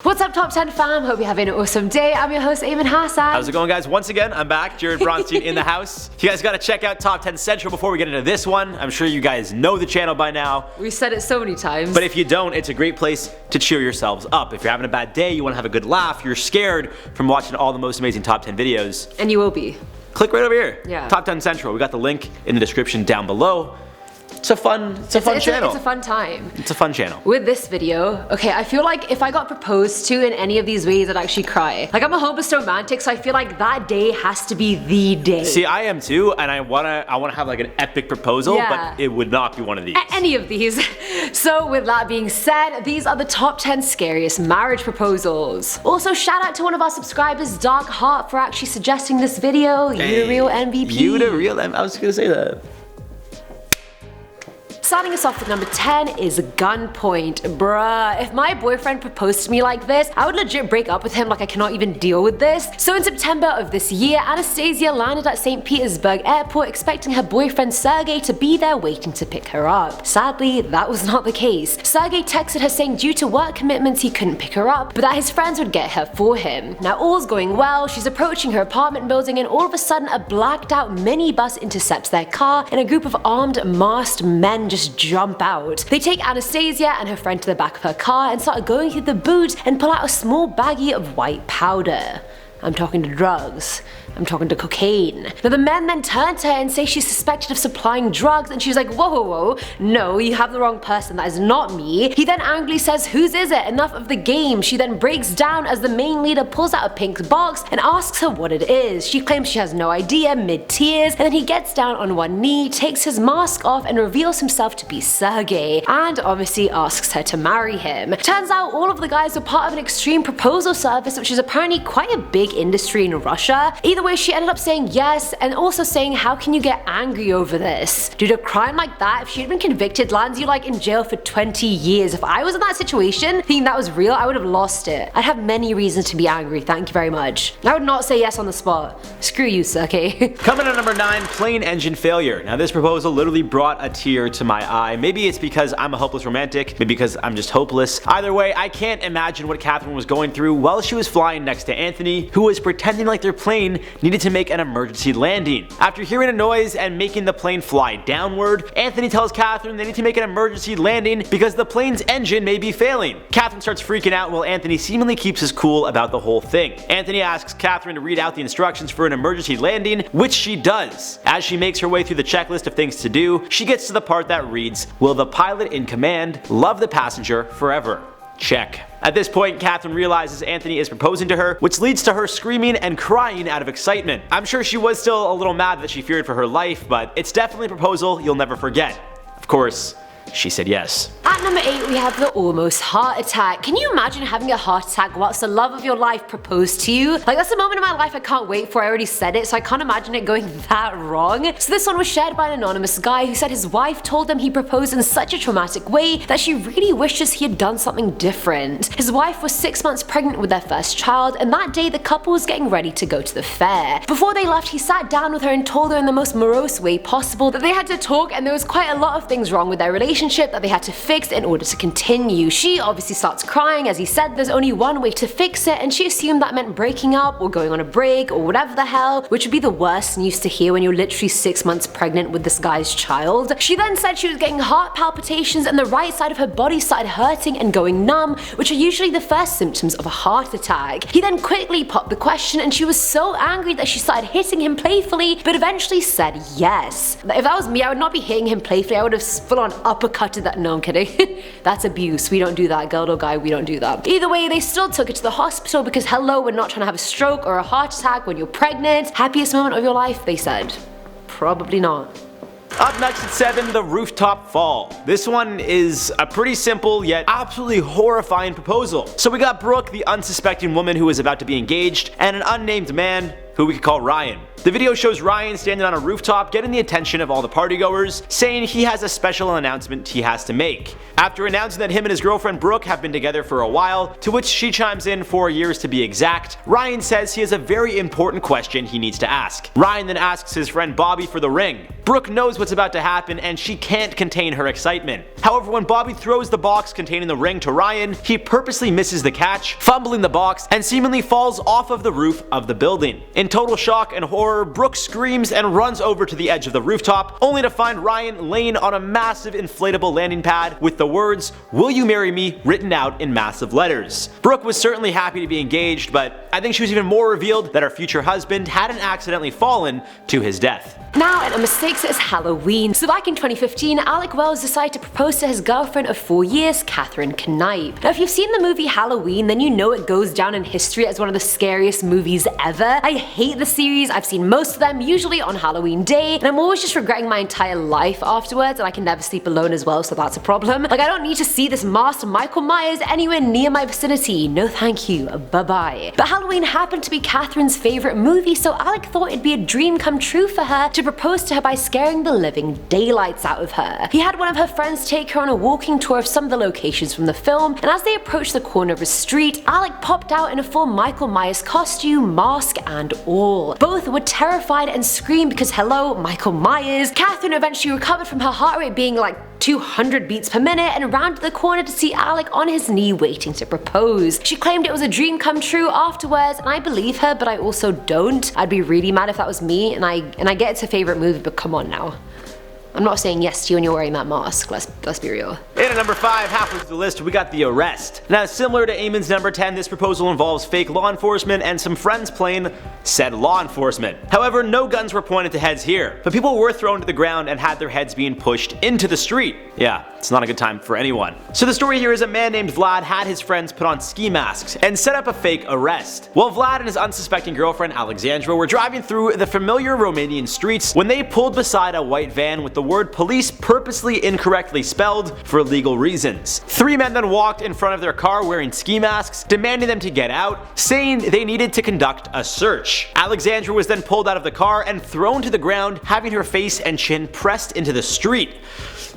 What's up, Top 10 fam? Hope you're having an awesome day. I'm your host, Eamon Hassan. How's it going, guys? Once again, I'm back. Jared Bronstein in the house. You guys gotta check out Top 10 Central before we get into this one. I'm sure you guys know the channel by now. We've said it so many times. But if you don't, it's a great place to cheer yourselves up. If you're having a bad day, you wanna have a good laugh, you're scared from watching all the most amazing Top 10 videos. And you will be. Click right over here. Yeah. Top 10 Central. We got the link in the description down below. It's a fun channel. It's a fun time. It's a fun channel. With this video, okay, I feel like if I got proposed to in any of these ways, I'd actually cry. Like, I'm a hopeless romantic, so I feel like that day has to be the day. See, I am too, and I wanna have like an epic proposal, Yeah. but it would not be one of these. Any of these. So with that being said, these are the top 10 scariest marriage proposals. Also, shout out to one of our subscribers, Dark Heart, for actually suggesting this video. You the real MVP. You the real MVP. I was gonna say that. Starting us off with number 10 is Gunpoint. Bruh, if my boyfriend proposed to me like this, I would legit break up with him. Like, I cannot even deal with this. So in September of this year, Anastasia landed at St. Petersburg airport expecting her boyfriend Sergey to be there waiting to pick her up. Sadly, that was not the case. Sergey texted her saying due to work commitments he couldn't pick her up, but that his friends would get her for him. Now all's going well, she's approaching her apartment building and all of a sudden a blacked out minibus intercepts their car and a group of armed, masked men just jump out. They take Anastasia and her friend to the back of her car and start going through the boot and pull out a small baggie of white powder. I'm talking to drugs. I'm talking to cocaine. Now the men then turn to her and say she's suspected of supplying drugs, and she's like, whoa, whoa, whoa, no, you have the wrong person, that is not me. He then angrily says, whose is it? Enough of the game. She then breaks down as the main leader pulls out a pink box and asks her what it is. She claims she has no idea, mid-tears, and then he gets down on one knee, takes his mask off and reveals himself to be Sergey, and obviously asks her to marry him. Turns out all of the guys were part of an extreme proposal service, which is apparently quite a big industry in Russia. Either way, she ended up saying yes, and also saying, how can you get angry over this? Dude, a crime like that, if she had been convicted, lands you like in jail for 20 years. If I was in that situation, thinking that was real, I would have lost it. I'd have many reasons to be angry, thank you very much. I would not say yes on the spot. Screw you, Sergey. Coming at number 9, plane engine failure. Now this proposal literally brought a tear to my eye. Maybe it's because I'm a hopeless romantic, maybe because I'm just hopeless. Either way, I can't imagine what Catherine was going through while she was flying next to Anthony, who was pretending like their plane needed to make an emergency landing. After hearing a noise and making the plane fly downward, Anthony tells Catherine they need to make an emergency landing because the plane's engine may be failing. Catherine starts freaking out while Anthony seemingly keeps his cool about the whole thing. Anthony asks Catherine to read out the instructions for an emergency landing, which she does. As she makes her way through the checklist of things to do, she gets to the part that reads, will the pilot in command love the passenger forever? Check. At this point, Catherine realizes Anthony is proposing to her, which leads to her screaming and crying out of excitement. I'm sure she was still a little mad that she feared for her life, but it's definitely a proposal you'll never forget. Of course, she said yes. At number 8, we have the almost heart attack. Can you imagine having a heart attack whilst the love of your life proposed to you? Like, that's a moment in my life I can't wait for. I already said it, so I can't imagine it going that wrong. So this one was shared by an anonymous guy who said his wife told him he proposed in such a traumatic way that she really wishes he had done something different. His wife was 6 months pregnant with their first child, and that day the couple was getting ready to go to the fair. Before they left, he sat down with her and told her in the most morose way possible that they had to talk and there was quite a lot of things wrong with their relationship that they had to fix in order to continue. She obviously starts crying as he said there's only one way to fix it, and she assumed that meant breaking up or going on a break or whatever the hell, which would be the worst news to hear when you're literally 6 months pregnant with this guy's child. She then said she was getting heart palpitations and the right side of her body started hurting and going numb, which are usually the first symptoms of a heart attack. He then quickly popped the question and she was so angry that she started hitting him playfully, but eventually said yes. If that was me, I would not be hitting him playfully, I would have full on uppercutted that. No, I'm kidding. That's abuse. We don't do that, girl or guy, we don't do that. Either way, they still took her to the hospital because hello, we're not trying to have a stroke or a heart attack when you're pregnant. Happiest moment of your life, they said. Probably not. Up next at 7, the rooftop fall. This one is a pretty simple yet absolutely horrifying proposal. So we got Brooke, the unsuspecting woman who is about to be engaged, and an unnamed man who we could call Ryan. The video shows Ryan standing on a rooftop getting the attention of all the partygoers, saying he has a special announcement he has to make. After announcing that him and his girlfriend Brooke have been together for a while, to which she chimes in 4 years to be exact, Ryan says he has a very important question he needs to ask. Ryan then asks his friend Bobby for the ring. Brooke knows what's about to happen and she can't contain her excitement. However, when Bobby throws the box containing the ring to Ryan, he purposely misses the catch, fumbling the box, and seemingly falls off of the roof of the building. In total shock and horror, Brooke screams and runs over to the edge of the rooftop, only to find Ryan laying on a massive inflatable landing pad with the words, "Will you marry me?" written out in massive letters. Brooke was certainly happy to be engaged, but I think she was even more revealed that her future husband hadn't accidentally fallen to his death. Now at number 6 is Halloween. So back in 2015, Alec Wells decided to propose to his girlfriend of 4 years, Catherine Knipe. Now if you've seen the movie Halloween, then you know it goes down in history as one of the scariest movies ever. I hate the series, I've seen most of them, usually on Halloween day, and I'm always just regretting my entire life afterwards, and I can never sleep alone as well, so that's a problem. Like, I don't need to see this masked Michael Myers anywhere near my vicinity. No thank you, bye bye. But Halloween happened to be Catherine's favorite movie, so Alec thought it'd be a dream come true for her to propose to her by scaring the living daylights out of her. He had one of her friends take her on a walking tour of some of the locations from the film, and as they approached the corner of a street, Alec popped out in a full Michael Myers costume, mask and all. Both were terrified and screamed because hello, Michael Myers. Catherine eventually recovered from her heart rate being like 200 beats per minute and rounded the corner to see Alec on his knee waiting to propose. She claimed it was a dream come true afterwards, and I believe her, but I also don't. I'd be really mad if that was me, and I get it's a favorite movie, but come on now. I'm not saying yes to you when you're wearing that mask, let's be real. And at number 5, halfway through the list, we got the arrest. Now, similar to Eamon's number 10, this proposal involves fake law enforcement and some friends playing said law enforcement. However, no guns were pointed to heads here, but people were thrown to the ground and had their heads being pushed into the street. Yeah, it's not a good time for anyone. So the story here is a man named Vlad had his friends put on ski masks and set up a fake arrest. While Vlad and his unsuspecting girlfriend Alexandra were driving through the familiar Romanian streets when they pulled beside a white van with the word police purposely incorrectly spelled for legal reasons. 3 men then walked in front of their car wearing ski masks, demanding them to get out, saying they needed to conduct a search. Alexandra was then pulled out of the car and thrown to the ground, having her face and chin pressed into the street.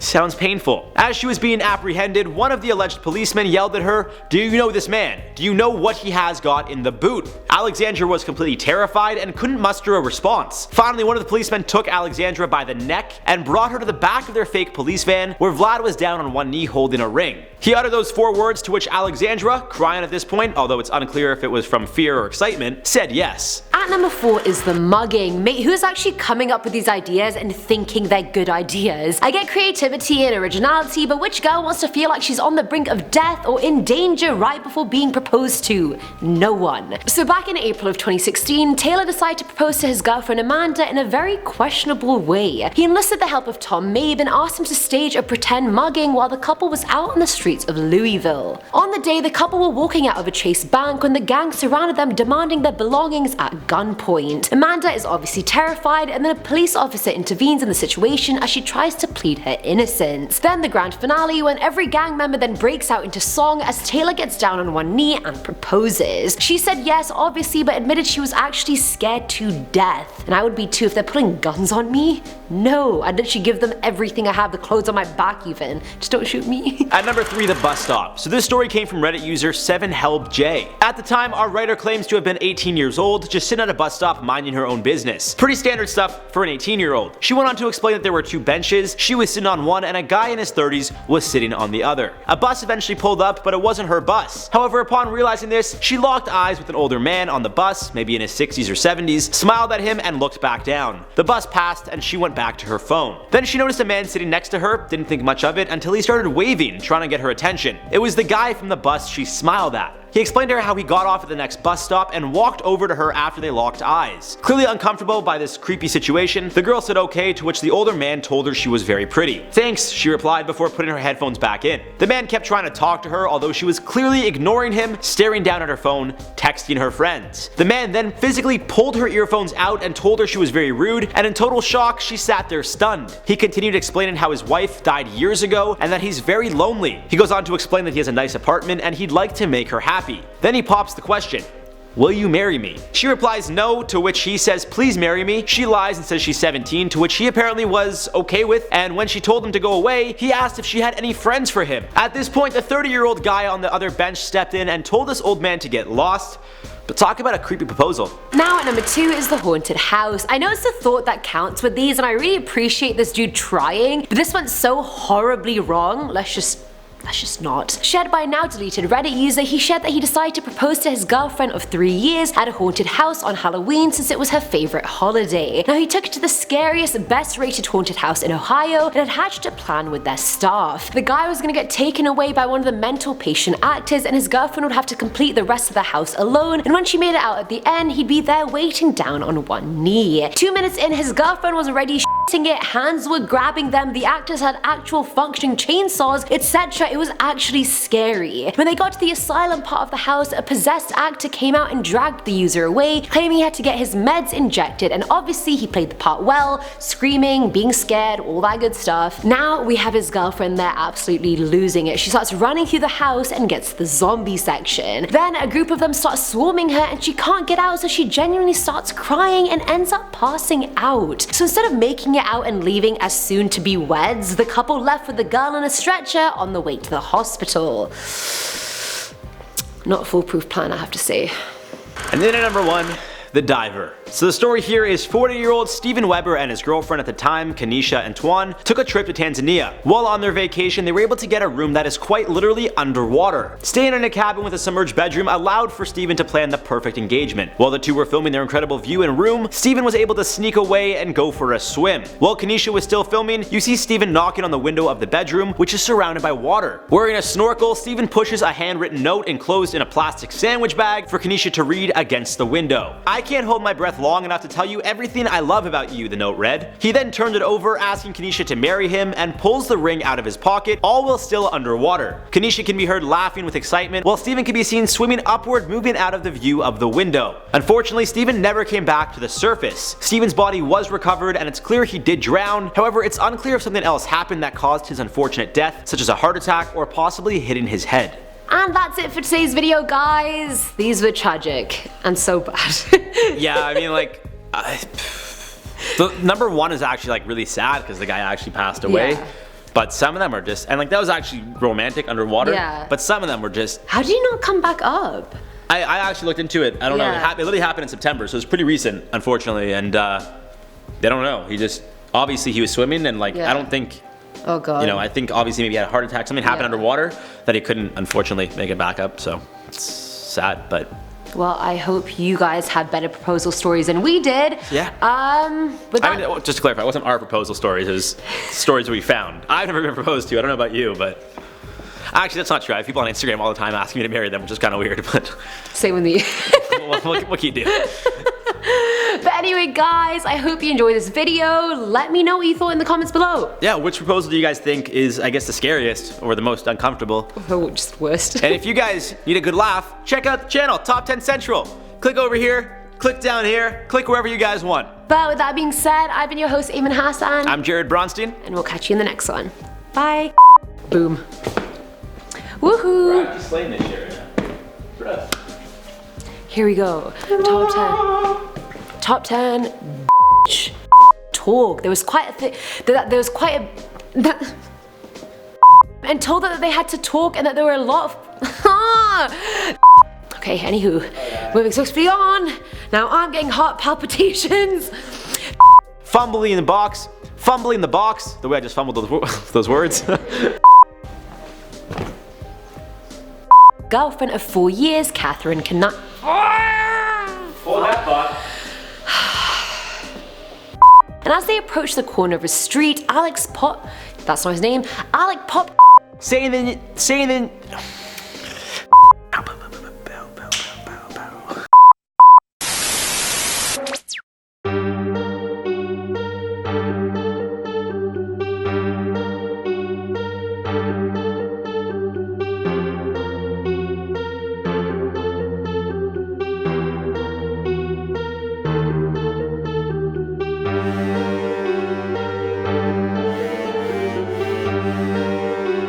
Sounds painful. As she was being apprehended, one of the alleged policemen yelled at her, "Do you know this man? Do you know what he has got in the boot?" Alexandra was completely terrified and couldn't muster a response. Finally, one of the policemen took Alexandra by the neck and brought her to the back of their fake police van, where Vlad was down on one knee holding a ring. He uttered those 4 words, to which Alexandra, crying at this point, although it's unclear if it was from fear or excitement, said yes. At number 4 is the mugging. Mate, who's actually coming up with these ideas and thinking they're good ideas? I get creativity and originality, but which girl wants to feel like she's on the brink of death or in danger right before being proposed to? No one. So back in April of 2016, Taylor decided to propose to his girlfriend Amanda in a very questionable way. He enlisted the help of Tom Mabe and asked him to stage a pretend mugging while the couple was out on the streets of Louisville. On the day, the couple were walking out of a Chase bank when the gang surrounded them, demanding their belongings at gunpoint. Amanda is obviously terrified, and then a police officer intervenes in the situation as she tries to plead her innocence. Then the grand finale, when every gang member then breaks out into song as Taylor gets down on one knee and proposes. She said yes, obviously, but admitted she was actually scared to death. And I would be too if they're putting guns on me. No, I'd literally give them everything I have, the clothes on my back even. Just don't shoot me. At number 3, the bus stop. So this story came from Reddit user 7helpj. At the time, our writer claims to have been 18 years old, just sitting at a bus stop minding her own business. Pretty standard stuff for an 18-year-old. She went on to explain that there were 2 benches, she was sitting on one and a guy in his 30s was sitting on the other. A bus eventually pulled up, but it wasn't her bus. However, upon realizing this, she locked eyes with an older man on the bus, maybe in his 60s or 70s, smiled at him and looked back down. The bus passed and she went back to her phone. Then she noticed a man sitting next to her, didn't think much of it until he started waving, trying to get her attention. It was the guy from the bus she smiled at. He explained to her how he got off at the next bus stop and walked over to her after they locked eyes. Clearly uncomfortable by this creepy situation, the girl said okay, to which the older man told her she was very pretty. Thanks, she replied before putting her headphones back in. The man kept trying to talk to her, although she was clearly ignoring him, staring down at her phone, texting her friends. The man then physically pulled her earphones out and told her she was very rude, and in total shock, she sat there stunned. He continued explaining how his wife died years ago and that he's very lonely. He goes on to explain that he has a nice apartment and he'd like to make her happy. Then he pops the question, will you marry me? She replies no, to which he says please marry me. She lies and says she's 17, to which he apparently was okay with, and when she told him to go away, he asked if she had any friends for him. At this point, the 30-year-old guy on the other bench stepped in and told this old man to get lost. But talk about a creepy proposal. Now at number 2 is the haunted house. I know it's the thought that counts with these, and I really appreciate this dude trying, but this went so horribly wrong. Let's just not. Shared by a now deleted Reddit user, he shared that he decided to propose to his girlfriend of 3 years at a haunted house on Halloween since it was her favorite holiday. Now he took it to the scariest, best rated haunted house in Ohio and had hatched a plan with their staff. The guy was gonna get taken away by one of the mental patient actors, and his girlfriend would have to complete the rest of the house alone, and when she made it out at the end, he'd be there waiting down on one knee. 2 minutes in, his girlfriend was already shitting it, hands were grabbing them, the actors had actual functioning chainsaws, etc. It was actually scary. When they got to the asylum part of the house, a possessed actor came out and dragged the user away, claiming he had to get his meds injected, and obviously he played the part well, screaming, being scared, all that good stuff. Now we have his girlfriend there absolutely losing it. She starts running through the house and gets to the zombie section. Then a group of them start swarming her and she can't get out, so she genuinely starts crying and ends up passing out. So instead of making it out and leaving as soon to be weds, the couple left with the girl on a stretcher on the way to the hospital. Not a foolproof plan, I have to say. And then at number 1, the diver. So the story here is 40-year-old Steven Weber and his girlfriend at the time, Kanisha Antoine, took a trip to Tanzania. While on their vacation, they were able to get a room that is quite literally underwater. Staying in a cabin with a submerged bedroom allowed for Steven to plan the perfect engagement. While the two were filming their incredible view and room, Steven was able to sneak away and go for a swim. While Kanisha was still filming, you see Steven knocking on the window of the bedroom, which is surrounded by water. Wearing a snorkel, Steven pushes a handwritten note enclosed in a plastic sandwich bag for Kanisha to read against the window. I can't hold my breath long enough to tell you everything I love about you, the note read. He then turned it over, asking Kanisha to marry him, and pulls the ring out of his pocket, all while still underwater. Kanisha can be heard laughing with excitement, while Steven can be seen swimming upward, moving out of the view of the window. Unfortunately, Steven never came back to the surface. Steven's body was recovered, and it's clear he did drown. However, it's unclear if something else happened that caused his unfortunate death, such as a heart attack or possibly hitting his head. And that's it for today's video, guys. These were tragic and so bad. Yeah, I mean, like, the number 1 is actually like really sad because the guy actually passed away. Yeah. But some of them are just, and like that was actually romantic underwater. Yeah. But some of them were just. How did you not come back up? I actually looked into it. I don't know. It literally happened in September, so it's pretty recent, unfortunately. And they don't know. He just obviously he was swimming, and like I don't think. Oh god. You know, I think obviously maybe he had a heart attack. Something happened underwater that he couldn't unfortunately make it back up. So it's sad, but. Well, I hope you guys have better proposal stories than we did. Yeah. Just to clarify, it wasn't our proposal stories, it was stories we found. I've never been proposed to, I don't know about you, but... Actually, that's not true. I have people on Instagram all the time asking me to marry them, which is kind of weird, but... Same with me. what can you do? But anyway, guys, I hope you enjoyed this video. Let me know what you thought in the comments below. Yeah, which proposal do you guys think is, I guess, the scariest or the most uncomfortable? Oh, just worst. And if you guys need a good laugh, check out the channel, Top 10 Central. Click over here, click down here, click wherever you guys want. But with that being said, I've been your host, Eamon Hassan. I'm Jared Bronstein. And we'll catch you in the next one. Bye. Boom. Woohoo. We're actually slaying this shit right now. Here we go. Top 10. Top 10 talk. There was quite a thing. There was quite a. And told that they had to talk and that there were a lot of. Okay, anywho. Moving swiftly on. Now I'm getting heart palpitations. Fumbling in the box. Fumbling the box. The way I just fumbled those words. Girlfriend of 4 years, Catherine cannot. Hold that thought. And as they approach the corner of a street, that's not his name, Alec Pop. Saying then.